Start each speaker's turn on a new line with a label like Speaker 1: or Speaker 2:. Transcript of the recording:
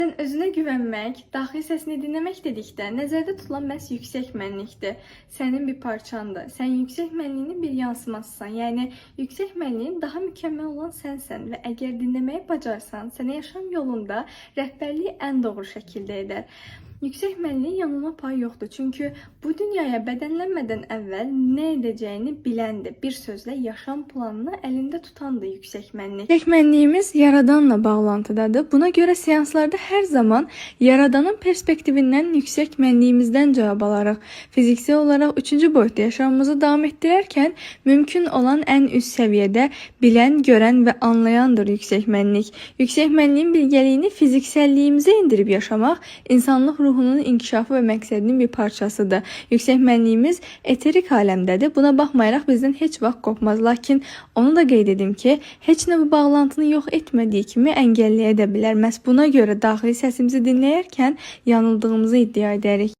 Speaker 1: Sən özünə güvənmək, daxili səsini dinləmək dedikdə nəzərdə tutulan məhz yüksək mənlikdir. Sənin bir parçandır. Sən yüksək mənliyin bir yansımasısan. Yəni yüksək mənliyin daha mükəmməl olan sənsən və əgər dinləməyi bacarsan, sənə yaşam yolunda rəhbərliyi ən doğru şəkildə edər. Yüksək mənliyin yanılma payı yoxdur. Çünki bu dünyaya bədənlənmədən əvvəl nə edəcəyini biləndir. Bir sözlə yaşam planını əlində tutandır yüksək mənlik. Yüksək mənliyimiz yaradanla bağlantıdadır. Buna görə seanslarda hər zaman yaradanın perspektivindən yüksək mənliyimizdən cavab alaraq fiziksel olaraq 3-cü boyutda yaşamımızı davam etdirərkən mümkün olan ən üst səviyyədə bilən, görən və anlayandır yüksək mənlik. Yüksək mənliyin bilgəliyini fiziksəlliyimizə indirib yaşamaq insanlıq ruhunun inkişafı və məqsədinin bir parçasıdır. Yüksək mənliyimiz eterik aləmdədir. Buna baxmayaraq bizdən heç vaxt qopmaz. Lakin onu da qeyd edim ki, heç nə bu bağlantını yox etmədiyi kimi əngəlləyə də bilər. Məhz buna görə daxili səsimizi dinləyərkən yanıldığımızı iddia edərik.